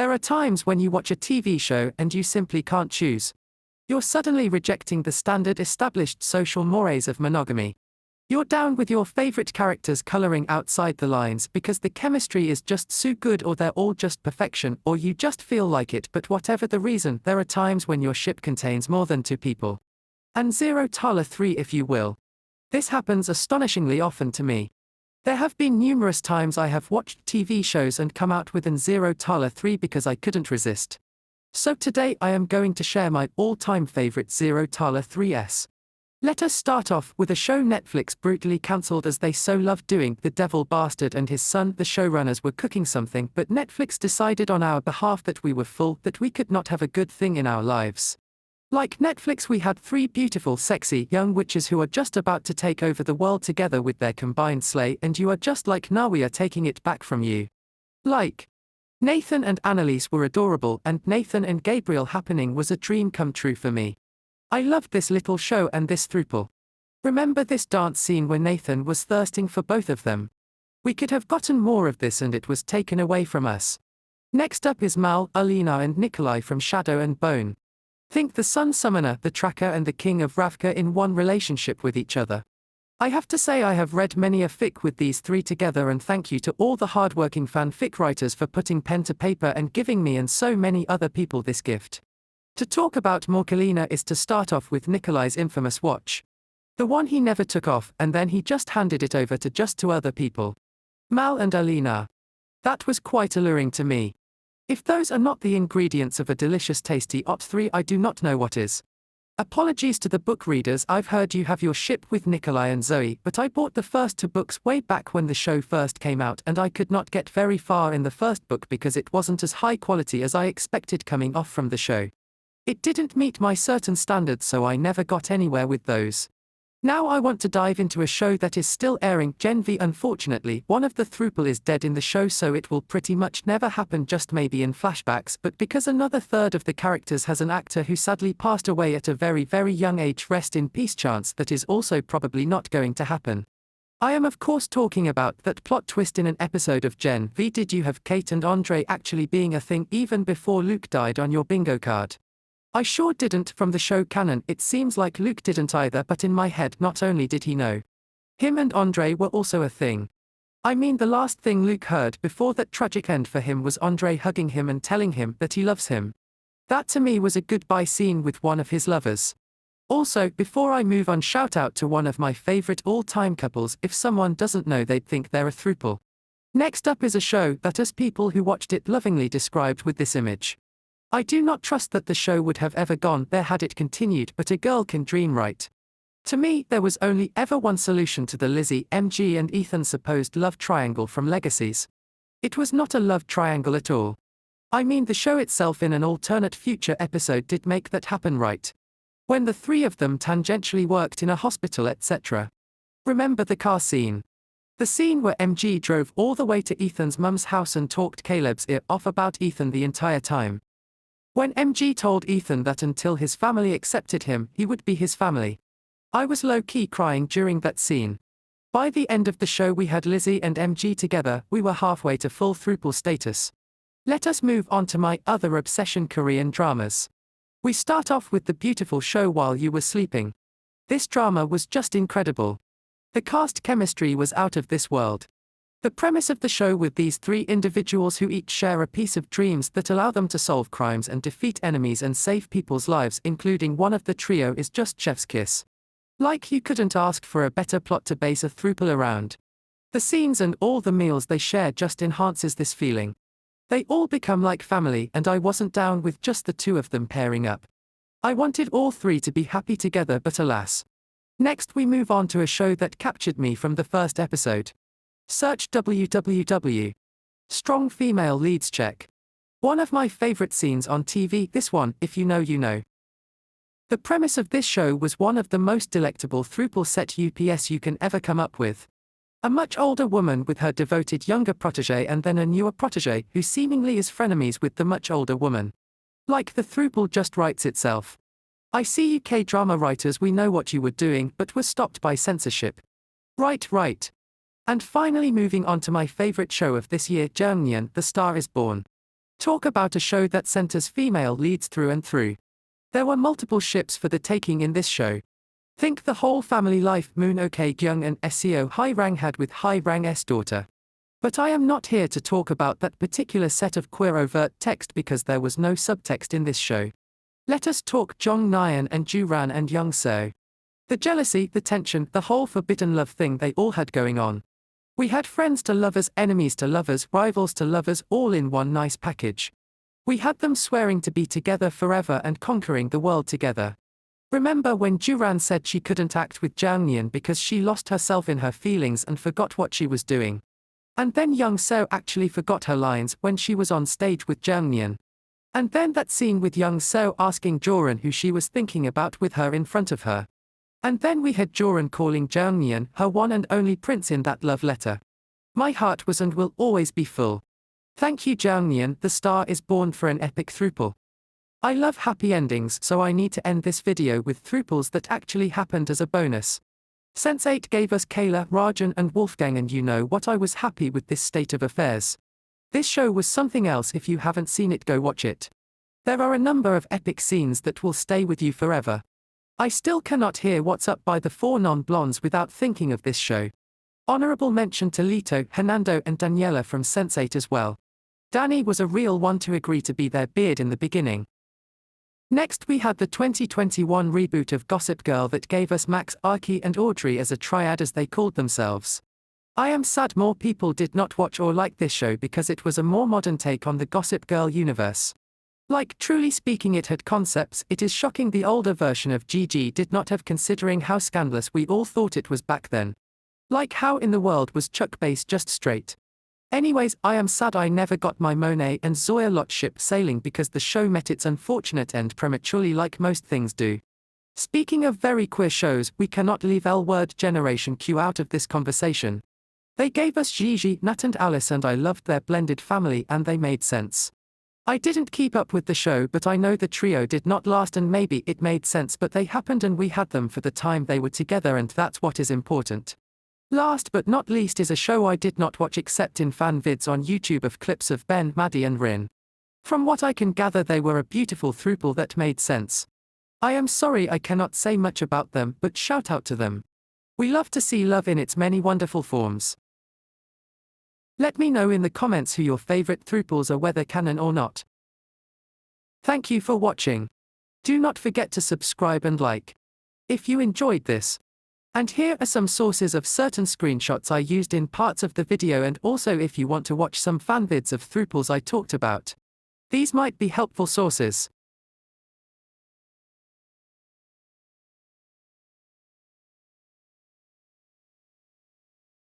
There are times when you watch a TV show and you simply can't choose. You're suddenly rejecting the standard established social mores of monogamy. You're down with your favorite characters coloring outside the lines because the chemistry is just so good, or they're all just perfection, or you just feel like it. But whatever the reason, there are times when your ship contains more than two people. And 0-3 if you will. This happens astonishingly often to me. There have been numerous times I have watched TV shows and come out with an 0-3 because I couldn't resist. So today I am going to share my all-time favorite 0-3s. Let us start off with a show Netflix brutally cancelled as they so loved doing. The devil bastard and his son, the showrunners, were cooking something, but Netflix decided on our behalf that we were full, that we could not have a good thing in our lives. Like Netflix, we had three beautiful, sexy, young witches who are just about to take over the world together with their combined slay, and you are just like, nah, we are taking it back from you. Like, Nathan and Annalise were adorable, and Nathan and Gabriel happening was a dream come true for me. I loved this little show and this throuple. Remember this dance scene where Nathan was thirsting for both of them? We could have gotten more of this and it was taken away from us. Next up is Mal, Alina and Nikolai from Shadow and Bone. Think the Sun Summoner, the Tracker and the King of Ravka in one relationship with each other. I have to say I have read many a fic with these three together, and thank you to all the hardworking fanfic writers for putting pen to paper and giving me and so many other people this gift. To talk about malkolina is to start off with Nikolai's infamous watch. The one he never took off, and then he just handed it over to just two other people. Mal and Alina. That was quite alluring to me. If those are not the ingredients of a delicious tasty OT3, I do not know what is. Apologies to the book readers, I've heard you have your ship with Nikolai and Zoe, but I bought the first two books way back when the show first came out, and I could not get very far in the first book because it wasn't as high quality as I expected coming off from the show. It didn't meet my certain standards, so I never got anywhere with those. Now I want to dive into a show that is still airing, Gen V. Unfortunately, one of the throuple is dead in the show, so it will pretty much never happen, just maybe in flashbacks, but because another third of the characters has an actor who sadly passed away at a very, very young age, rest in peace, chance that is also probably not going to happen. I am of course talking about that plot twist in an episode of Gen V. Did you have Cate and Audrey actually being a thing even before Luke died on your bingo card? I sure didn't. From the show canon, it seems like Luke didn't either, but in my head, not only did he know, him and Audrey were also a thing. I mean, the last thing Luke heard before that tragic end for him was Audrey hugging him and telling him that he loves him. That to me was a goodbye scene with one of his lovers. Also, before I move on, shout out to one of my favorite all-time couples. If someone doesn't know, they'd think they're a throuple. Next up is a show that us people who watched it lovingly described with this image. I do not trust that the show would have ever gone there had it continued, but a girl can dream, right? To me, there was only ever one solution to the Lizzie, MG and Ethan supposed love triangle from Legacies. It was not a love triangle at all. I mean, the show itself in an alternate future episode did make that happen, right? When the three of them tangentially worked in a hospital, etc. Remember the car scene? The scene where MG drove all the way to Ethan's mum's house and talked Caleb's ear off about Ethan the entire time. When MG told Ethan that until his family accepted him, he would be his family. I was low-key crying during that scene. By the end of the show we had Lizzie and MG together, we were halfway to full throuple status. Let us move on to my other obsession, Korean dramas. We start off with the beautiful show While You Were Sleeping. This drama was just incredible. The cast chemistry was out of this world. The premise of the show, with these three individuals who each share a piece of dreams that allow them to solve crimes and defeat enemies and save people's lives, including one of the trio, is just chef's kiss. Like, you couldn't ask for a better plot to base a throuple around. The scenes and all the meals they share just enhances this feeling. They all become like family, and I wasn't down with just the two of them pairing up. I wanted all three to be happy together, but alas. Next we move on to a show that captured me from the first episode. Search www. Strong female leads check. One of my favorite scenes on TV, this one, if you know you know. The premise of this show was one of the most delectable throuple set UPS you can ever come up with. A much older woman with her devoted younger protege, and then a newer protege who seemingly is frenemies with the much older woman. Like, the throuple just writes itself. I see UK drama writers, we know what you were doing, but were stopped by censorship. Right. And finally moving on to my favorite show of this year, Jeong-nyeon, The Star is Born. Talk about a show that centers female leads through and through. There were multiple ships for the taking in this show. Think the whole family life Moon Ga-kyeong and Seo Hye-rang had with Hye-rang's daughter. But I am not here to talk about that particular set of queer overt text because there was no subtext in this show. Let us talk Jeong-nyeon and Joo-ran and Young-seo. The jealousy, the tension, the whole forbidden love thing they all had going on. We had friends to lovers, enemies to lovers, rivals to lovers, all in one nice package. We had them swearing to be together forever and conquering the world together. Remember when Joo-ran said she couldn't act with Jeong-nyeon because she lost herself in her feelings and forgot what she was doing? And then Young-seo actually forgot her lines when she was on stage with Jeong-nyeon. And then that scene with Young-seo asking Joo-ran who she was thinking about with her in front of her. And then we had Joo-ran calling Jeong-nyeon her one and only prince in that love letter. My heart was and will always be full. Thank you Jeong-nyeon, the star is born for an epic throuple. I love happy endings, so I need to end this video with throuples that actually happened as a bonus. Sense8 gave us Kayla, Rajan and Wolfgang, and you know what, I was happy with this state of affairs. This show was something else. If you haven't seen it, go watch it. There are a number of epic scenes that will stay with you forever. I still cannot hear What's Up by the four non-blondes without thinking of this show. Honorable mention to Lito, Hernando and Daniela from Sense8 as well. Dani was a real one to agree to be their beard in the beginning. Next we had the 2021 reboot of Gossip Girl that gave us Max, Archie and Audrey as a triad as they called themselves. I am sad more people did not watch or like this show because it was a more modern take on the Gossip Girl universe. Like, truly speaking, it had concepts. It is shocking the older version of Gigi did not have, considering how scandalous we all thought it was back then. Like, how in the world was Chuck Bass just straight? Anyways, I am sad I never got my Monet and Zoya lot ship sailing because the show met its unfortunate end prematurely like most things do. Speaking of very queer shows, we cannot leave L-Word Generation Q out of this conversation. They gave us Gigi, Nat and Alice, and I loved their blended family and they made sense. I didn't keep up with the show, but I know the trio did not last and maybe it made sense, but they happened and we had them for the time they were together, and that's what is important. Last but not least is a show I did not watch except in fan vids on YouTube of clips of Ben, Maddie and Rin. From what I can gather, they were a beautiful throuple that made sense. I am sorry I cannot say much about them, but shout out to them. We love to see love in its many wonderful forms. Let me know in the comments who your favorite throuples are, whether canon or not. Thank you for watching. Do not forget to subscribe and like if you enjoyed this. And here are some sources of certain screenshots I used in parts of the video, and also if you want to watch some fan vids of throuples I talked about. These might be helpful sources.